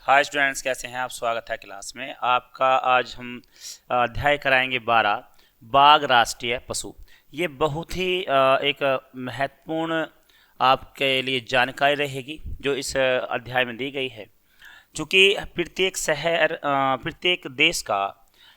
Hi students, कैसे हैं आप। स्वागत है क्लास में आपका। आज हम अध्याय कराएंगे 12 बाघ राष्ट्रीय पशु। ये बहुत ही एक महत्वपूर्ण आपके लिए जानकारी रहेगी जो इस अध्याय में दी गई है। क्योंकि प्रत्येक शहर, प्रत्येक देश का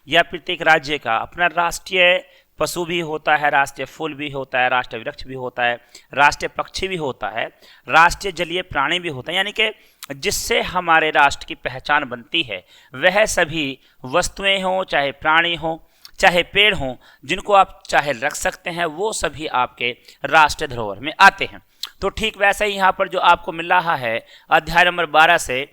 या प्रत्येक राज्य का अपना राष्ट्रीय पशु भी होता है, राष्ट्रीय फूल भी होता है, राष्ट्रीय वृक्ष भी होता है, राष्ट्रीय पक्षी भी होता है, राष्ट्रीय जलीय प्राणी भी होता है। यानी कि जिससे हमारे राष्ट्र की पहचान बनती है वह सभी वस्तुएं हों, चाहे प्राणी हों, चाहे पेड़ हों, जिनको आप चाहे रख सकते हैं, वो सभी आपके राष्ट्रीय धरोहर में आते हैं। तो ठीक वैसे ही यहाँ पर जो आपको मिल रहा है अध्याय नंबर 12 से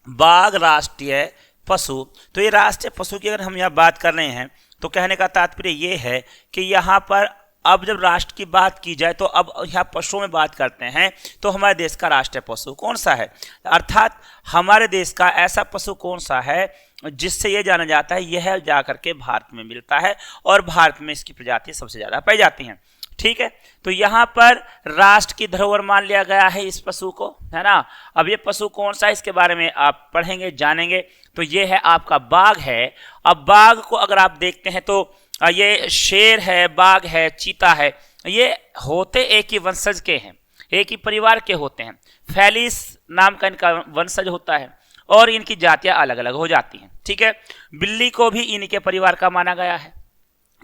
बाघ राष्ट्रीय पशु। तो ये राष्ट्रीय पशु की अगर हम यहाँ बात कर रहे हैं तो कहने का तात्पर्य ये है कि यहाँ पर अब जब राष्ट्र की बात की जाए तो अब यहाँ पशुओं में बात करते हैं तो हमारे देश का राष्ट्रीय पशु कौन सा है, अर्थात हमारे देश का ऐसा पशु कौन सा है जिससे ये जाना जाता है यह जाकर के भारत में मिलता है और भारत में इसकी प्रजाति सबसे ज़्यादा पाई जाती हैं। ठीक है, तो यहाँ पर राष्ट्र की धरोहर मान लिया गया है इस पशु को, है ना। अब ये पशु कौन सा है इसके बारे में आप पढ़ेंगे, जानेंगे। तो ये है आपका बाघ है। अब बाघ को अगर आप देखते हैं तो ये शेर है, बाघ है, चीता है, ये होते एक ही वंशज के हैं, एक ही परिवार के होते हैं। फैलिस नाम का इनका वंशज होता है और इनकी जातियां अलग अलग हो जाती हैं। ठीक है, बिल्ली को भी इनके परिवार का माना गया है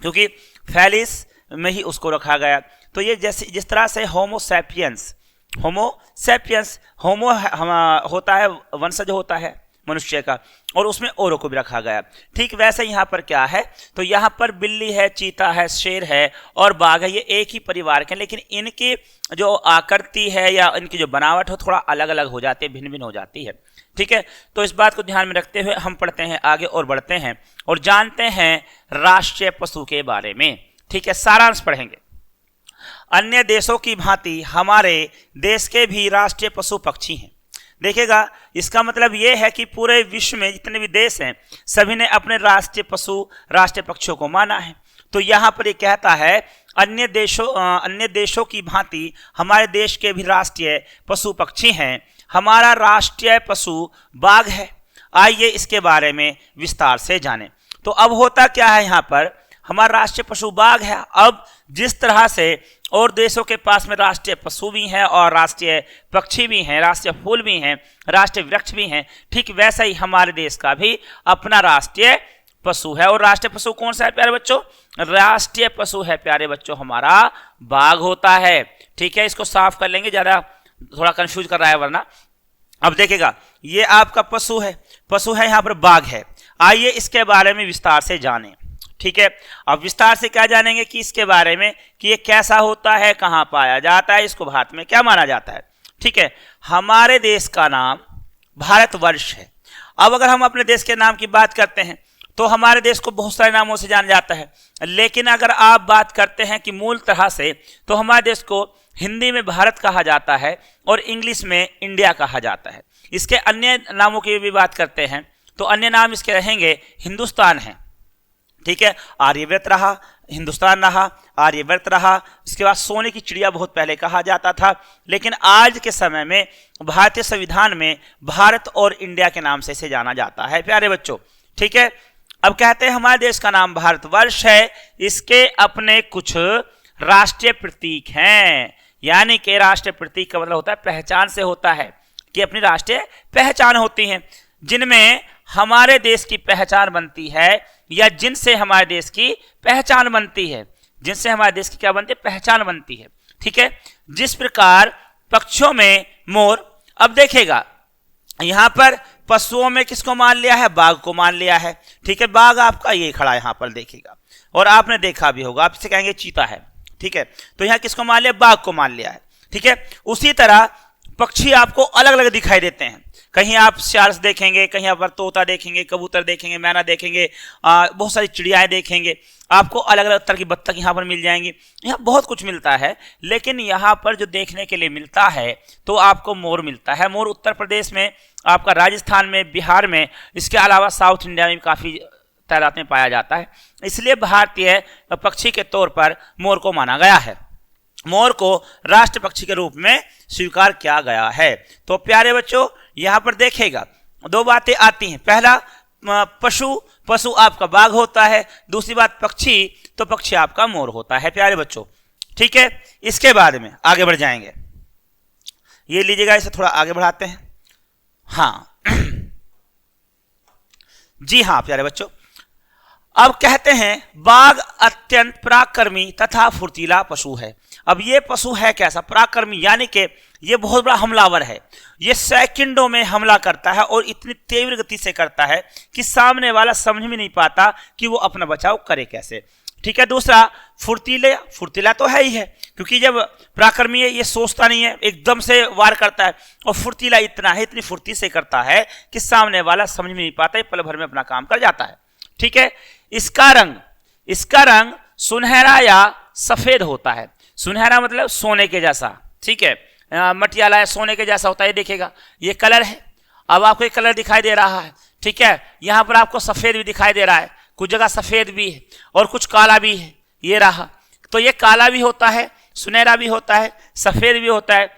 क्योंकि फैलिस में ही उसको रखा गया। तो ये जैसे जिस तरह से होमोसैपियंस होमो होता है, वंशज होता है मनुष्य का, और उसमें औरों को भी रखा गया। ठीक वैसे यहाँ पर क्या है, तो यहाँ पर बिल्ली है, चीता है, शेर है और बाघ है, ये एक ही परिवार के, लेकिन इनकी जो आकृति है या इनकी जो बनावट है थोड़ा अलग अलग हो जाती है, भिन्न भिन्न हो जाती है। ठीक है, तो इस बात को ध्यान में रखते हुए हम पढ़ते हैं आगे और बढ़ते हैं और जानते हैं राष्ट्रीय पशु के बारे में। ठीक है, सारांश पढ़ेंगे। अन्य देशों की भांति हमारे देश के भी राष्ट्रीय पशु पक्षी हैं। देखिएगा, इसका मतलब यह है कि पूरे विश्व में जितने भी देश हैं सभी ने अपने राष्ट्रीय पशु, राष्ट्रीय पक्षियों को माना है। तो यहाँ पर ये कहता है अन्य देशों की भांति हमारे देश के भी राष्ट्रीय पशु पक्षी हैं। हमारा राष्ट्रीय पशु बाघ है। आइए इसके बारे में विस्तार से जानें। तो अब होता क्या है, यहाँ पर हमारा राष्ट्रीय पशु बाघ है। अब जिस तरह से और देशों के पास में राष्ट्रीय पशु भी हैं और राष्ट्रीय पक्षी भी हैं, राष्ट्रीय फूल भी हैं, राष्ट्रीय वृक्ष भी हैं, ठीक वैसा ही हमारे देश का भी अपना राष्ट्रीय पशु है। और राष्ट्रीय पशु कौन सा है प्यारे बच्चों? राष्ट्रीय पशु है प्यारे बच्चों हमारा बाघ होता है। ठीक है, इसको साफ कर लेंगे, ज़्यादा थोड़ा कंफ्यूज कर रहा है वरना। अब देखिएगा, ये आपका पशु है यहाँ पर बाघ है। आइए इसके बारे में विस्तार से जानें। ठीक है, अब विस्तार से क्या जानेंगे कि इसके बारे में कि ये कैसा होता है, कहाँ पाया जाता है, इसको भारत में क्या माना जाता है। ठीक है, हमारे देश का नाम भारतवर्ष है। अब अगर हम अपने देश के नाम की बात करते हैं तो हमारे देश को बहुत सारे नामों से जाना जाता है, लेकिन अगर आप बात करते हैं कि मूल तरह से तो हमारे देश को हिंदी में भारत कहा जाता है और इंग्लिश में इंडिया कहा जाता है। इसके अन्य नामों की भी बात करते हैं तो अन्य नाम इसके रहेंगे हिंदुस्तान है। ठीक है, आर्यव्रत रहा, हिंदुस्तान रहा, आर्यव्रत रहा। इसके बाद सोने की चिड़िया बहुत पहले कहा जाता था, लेकिन आज के समय में भारतीय संविधान में भारत और इंडिया के नाम से इसे जाना जाता है प्यारे बच्चों। ठीक है, अब कहते हैं हमारे देश का नाम भारतवर्ष है। इसके अपने कुछ राष्ट्रीय प्रतीक हैं, यानी कि राष्ट्रीय प्रतीक का मतलब होता है पहचान से होता है कि अपनी राष्ट्रीय पहचान होती है, जिनमें हमारे देश की पहचान बनती है या जिनसे हमारे देश की पहचान बनती है, जिनसे हमारे देश की क्या बनती है, पहचान बनती है। ठीक है, जिस प्रकार पक्षियों में मोर। अब देखिएगा यहां पर पशुओं में किसको मान लिया है, बाघ को मान लिया है। ठीक है, बाघ आपका ये खड़ा है यहां पर देखिएगा, और आपने देखा भी होगा, आप इसे कहेंगे चीता है। ठीक है, तो यहां किसको मान लिया, बाघ को मान लिया है। ठीक है, उसी तरह पक्षी आपको अलग अलग दिखाई देते हैं। कहीं आप सियार देखेंगे, कहीं आप तोता देखेंगे, कबूतर देखेंगे, मैना देखेंगे, बहुत सारी चिड़ियाएं देखेंगे। आपको अलग अलग तरह की बत्तख यहाँ पर मिल जाएंगी। यहाँ बहुत कुछ मिलता है, लेकिन यहाँ पर जो देखने के लिए मिलता है तो आपको मोर मिलता है। मोर उत्तर प्रदेश में, आपका राजस्थान में, बिहार में, इसके अलावा साउथ इंडिया में काफ़ी तादाद में पाया जाता है। इसलिए भारतीय पक्षी के तौर पर मोर को माना गया है। मोर को राष्ट्र पक्षी के रूप में स्वीकार किया गया है। तो प्यारे बच्चों यहाँ पर देखेगा दो बातें आती हैं। पहला पशु आपका बाघ होता है, दूसरी बात पक्षी, तो पक्षी आपका मोर होता है प्यारे बच्चों। ठीक है, इसके बाद में आगे बढ़ जाएंगे। ये लीजिएगा, इसे थोड़ा आगे बढ़ाते हैं। हाँ जी हाँ प्यारे बच्चों, अब कहते हैं बाघ अत्यंत पराक्रमी तथा फुर्तीला पशु है। अब ये पशु है कैसा? पराक्रमी, यानी कि ये बहुत बड़ा हमलावर है। ये सेकंडों में हमला करता है और इतनी तीव्र गति से करता है कि सामने वाला समझ में नहीं पाता कि वो अपना बचाव करे कैसे। ठीक है, दूसरा फुर्तीला तो है ही है, क्योंकि जब पराक्रमी है ये सोचता नहीं है, एकदम से वार करता है। और फुर्तीला इतना है, इतनी फुर्ती से करता है कि सामने वाला समझ में नहीं पाता, पल भर में अपना काम कर जाता है। ठीक है, इसका रंग सुनहरा या सफेद होता है। सुनहरा मतलब सोने के जैसा, ठीक है, मटियाला है, सोने के जैसा होता है। देखिएगा ये कलर है, अब आपको एक कलर दिखाई दे रहा है। ठीक है, यहां पर आपको सफेद भी दिखाई दे रहा है, कुछ जगह सफेद भी है और कुछ काला भी है, ये रहा। तो ये काला भी होता है, सुनहरा भी होता है, सफेद भी होता है,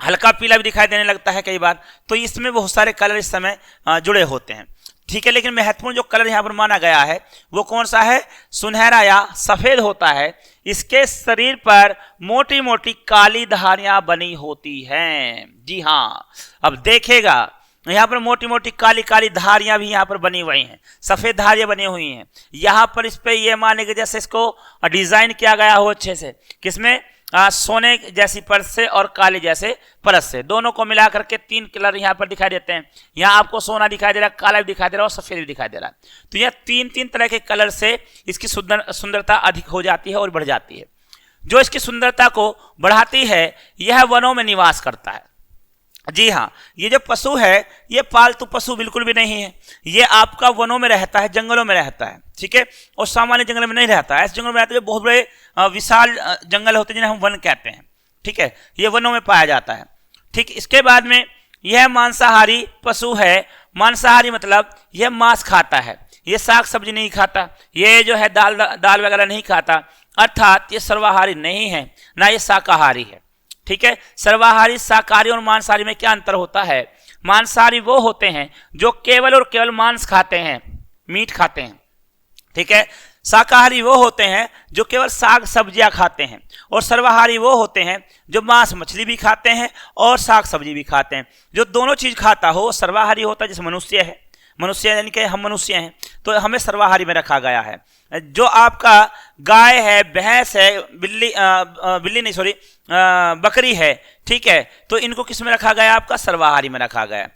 हल्का पीला भी दिखाई देने लगता है कई बार। तो इसमें बहुत सारे कलर इस समय जुड़े होते हैं। ठीक है, लेकिन महत्वपूर्ण जो कलर यहां पर माना गया है वो कौन सा है? सुनहरा या सफेद होता है। इसके शरीर पर मोटी मोटी काली धारियां बनी होती हैं। जी हाँ, अब देखेगा यहां पर मोटी मोटी काली काली धारियां भी यहां पर बनी हुई हैं, सफेद धारियां बनी हुई हैं। यहां पर इस पे ये माने कि जैसे इसको डिजाइन किया गया हो अच्छे से, किसमें? सोने जैसी परत से और काले जैसे परत से, दोनों को मिला करके तीन कलर यहाँ पर दिखाई देते हैं। यहाँ आपको सोना दिखाई दे रहा है, काला भी दिखाई दे रहा है और सफेद भी दिखाई दे रहा है। तो यह तीन तरह के कलर से इसकी सुंदरता अधिक हो जाती है और बढ़ जाती है। जो इसकी सुंदरता को बढ़ाती है, यह वनों में निवास करता है। जी हाँ, ये जो पशु है ये पालतू पशु बिल्कुल भी नहीं है, ये आपका वनों में रहता है, जंगलों में रहता है। ठीक है, और सामान्य जंगल में नहीं रहता है। ऐसे जंगलों में रहते हैं बहुत बड़े विशाल जंगल होते हैं जिन्हें हम वन कहते हैं। ठीक है, ये वनों में पाया जाता है। ठीक, इसके बाद में यह मांसाहारी पशु है। मांसाहारी मतलब यह मांस खाता है, ये साग सब्जी नहीं खाता, ये जो है दाल वगैरह नहीं खाता, अर्थात ये सर्वाहारी नहीं है, ना ये शाकाहारी है। ठीक है, सर्वाहारी, शाकाहारी और मांसाहारी में क्या अंतर होता है? मांसाहारी वो होते हैं जो केवल और केवल मांस खाते हैं, मीट खाते हैं। ठीक है, शाकाहारी वो होते हैं जो केवल साग सब्जियां खाते हैं, और सर्वाहारी वो होते हैं जो मांस मछली भी खाते हैं और साग सब्जी भी खाते हैं। जो दोनों चीज खाता हो वो सर्वाहारी होता है। जैसे मनुष्य है, मनुष्य यानी कि हम मनुष्य हैं, तो हमें सर्वाहारी में रखा गया है। जो आपका गाय है, भैंस है, बिल्ली नहीं सॉरी बकरी है, ठीक है, तो इनको किस में रखा गया? आपका सर्वाहारी में रखा गया।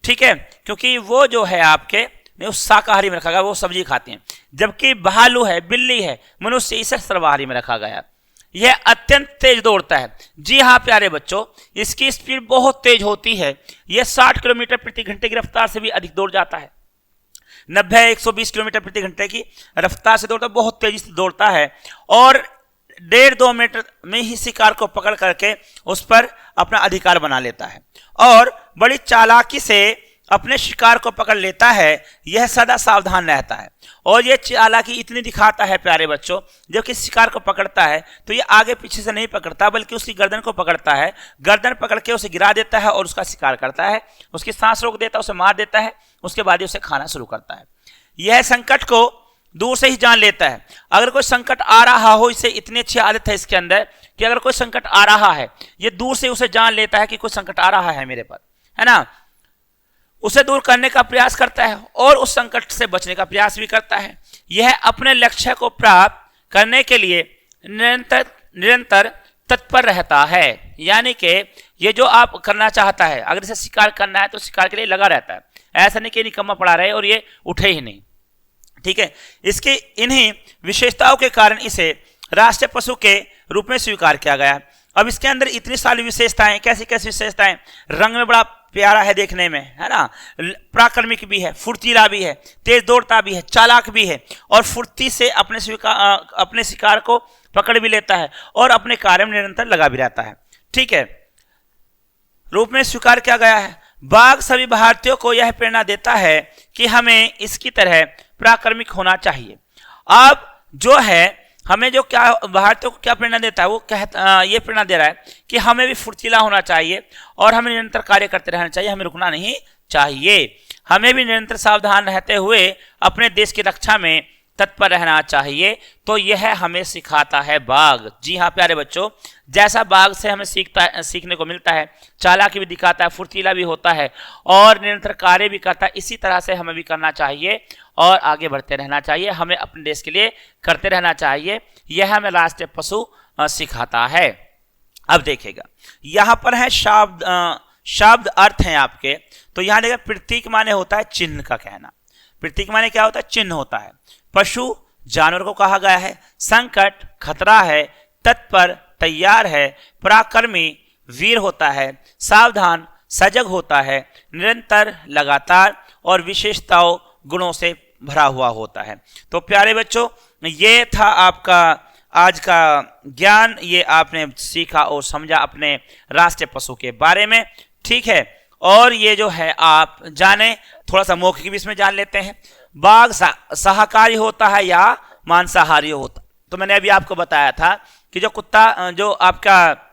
ठीक है, क्योंकि वो जो है आपके उस शाकाहारी में रखा गया, वो सब्जी खाते हैं। जबकि भालू है, बिल्ली है, मनुष्य, इसे सर्वाहारी में रखा गया। यह अत्यंत तेज दौड़ता है। जी हाँ प्यारे बच्चों, इसकी स्पीड बहुत तेज होती है। यह 60 किलोमीटर प्रति घंटे की रफ्तार से भी अधिक दौड़ जाता है। 90-120 किलोमीटर प्रति घंटे की रफ्तार से दौड़ता, बहुत तेजी से दौड़ता है, और 1.5-2 मिनट में ही शिकार को पकड़ करके उस पर अपना अधिकार बना लेता है और बड़ी चालाकी से अपने शिकार को पकड़ लेता है। यह सदा सावधान रहता है और यह चालाकी इतनी दिखाता है प्यारे बच्चों, जब किसी शिकार को पकड़ता है तो यह आगे पीछे से नहीं पकड़ता, बल्कि उसकी गर्दन को पकड़ता है, गर्दन पकड़ के उसे गिरा देता है और उसका शिकार करता है, उसकी सांस रोक देता है, उसे मार देता है, उसके बाद ही उसे खाना शुरू करता है। यह संकट को दूर से ही जान लेता है। अगर कोई संकट आ रहा हो, इसे इतनी अच्छी आदत है इसके अंदर कि अगर कोई संकट आ रहा है, ये दूर से उसे जान लेता है कि कोई संकट आ रहा है मेरे पर, है ना, उसे दूर करने का प्रयास करता है और उस संकट से बचने का प्रयास भी करता है। यह अपने लक्ष्य को प्राप्त करने के लिए निरंतर तत्पर रहता है। यानी कि ये जो आप करना चाहता है, अगर इसे शिकार करना है तो शिकार के लिए लगा रहता है, ऐसा नहीं कि निकम्मा पड़ा रहे और ये उठे ही नहीं। ठीक है, इसकी इन्हीं विशेषताओं के कारण इसे राष्ट्रीय पशु के रूप में स्वीकार किया गया। अब इसके अंदर इतनी सारी विशेषताएं, कैसी कैसी विशेषताएं? रंग में बड़ा प्यारा है देखने में, है ना, प्राक्रमिक भी है, फुर्तीला भी है, तेज दौड़ता भी है, चालाक भी है, और फुर्ती से अपने शिकार को पकड़ भी लेता है और अपने कार्य में निरंतर लगा भी रहता है। ठीक है, रूप में स्वीकार किया गया है। बाघ सभी भारतीयों को यह प्रेरणा देता है कि हमें इसकी तरह प्राक्रमिक होना चाहिए। अब जो है हमें जो क्या भारतीयों को क्या प्रेरणा देता है, वो ये प्रेरणा दे रहा है कि हमें भी फुर्तीला होना चाहिए और हमें निरंतर कार्य करते रहना चाहिए, हमें रुकना नहीं चाहिए। हमें भी निरंतर सावधान रहते हुए अपने देश की रक्षा में तत्पर रहना चाहिए। तो यह हमें सिखाता है बाघ। जी हाँ प्यारे बच्चों, जैसा बाघ से हमें सीखने को मिलता है, चालाकी भी दिखाता है, फुर्तीला भी होता है और निरंतर कार्य भी करता है, इसी तरह से हमें भी करना चाहिए और आगे बढ़ते रहना चाहिए। हमें अपने देश के लिए करते रहना चाहिए। यह हमें राष्ट्रीय पशु सिखाता है। अब देखिएगा, यहां पर है शब्द अर्थ हैं आपके। तो यहां देखिए, प्रतीक माने होता है चिन्ह का कहना। प्रतीक माने क्या होता है? चिन्ह होता है। पशु जानवर को कहा गया है। संकट खतरा है। तत्पर तैयार है। पराक्रमी वीर होता है। सावधान सजग होता है। निरंतर लगातार और विशेषताओं गुणों से भरा हुआ होता है। तो प्यारे बच्चों, ये था आपका आज का ज्ञान। ये आपने सीखा और समझा अपने राष्ट्रीय पशु के बारे में, ठीक है। और ये जो है आप जाने, थोड़ा सा मौखिक भी इसमें जान लेते हैं। बाघ शाकाहारी होता है या मांसाहारी होता? तो मैंने अभी आपको बताया था कि जो आपका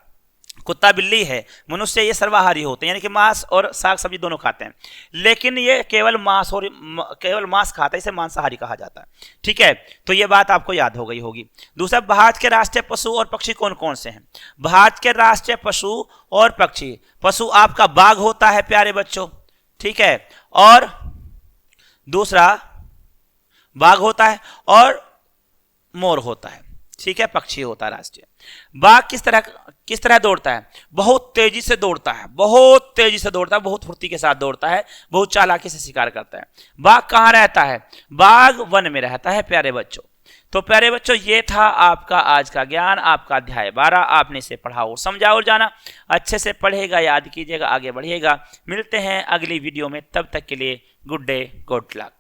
कुत्ता बिल्ली है, मनुष्य, ये सर्वाहारी होते हैं, यानी कि मांस और साग सब्जी दोनों खाते हैं। लेकिन ये केवल मांस खाता है, इसे मांसाहारी कहा जाता है, ठीक है। तो ये बात आपको याद हो गई होगी। दूसरा, भारत के राष्ट्रीय पशु और पक्षी कौन कौन से हैं? भारत के राष्ट्रीय पशु और पशु आपका बाघ होता है प्यारे बच्चों, ठीक है। और दूसरा बाघ होता है और मोर होता है, ठीक है, पक्षी होता है राष्ट्रीय। बाघ किस तरह दौड़ता है? बहुत तेजी से दौड़ता है, बहुत फुर्ती के साथ दौड़ता है, बहुत चालाकी से शिकार करता है। बाघ कहाँ रहता है? बाघ वन में रहता है प्यारे बच्चों। तो प्यारे बच्चों, ये था आपका आज का ज्ञान, आपका अध्याय 12। आपने इसे पढ़ा और समझा और जाना। अच्छे से पढ़ेगा, याद कीजिएगा, आगे बढ़िएगा। मिलते हैं अगली वीडियो में, तब तक के लिए गुड डे, गुड लक।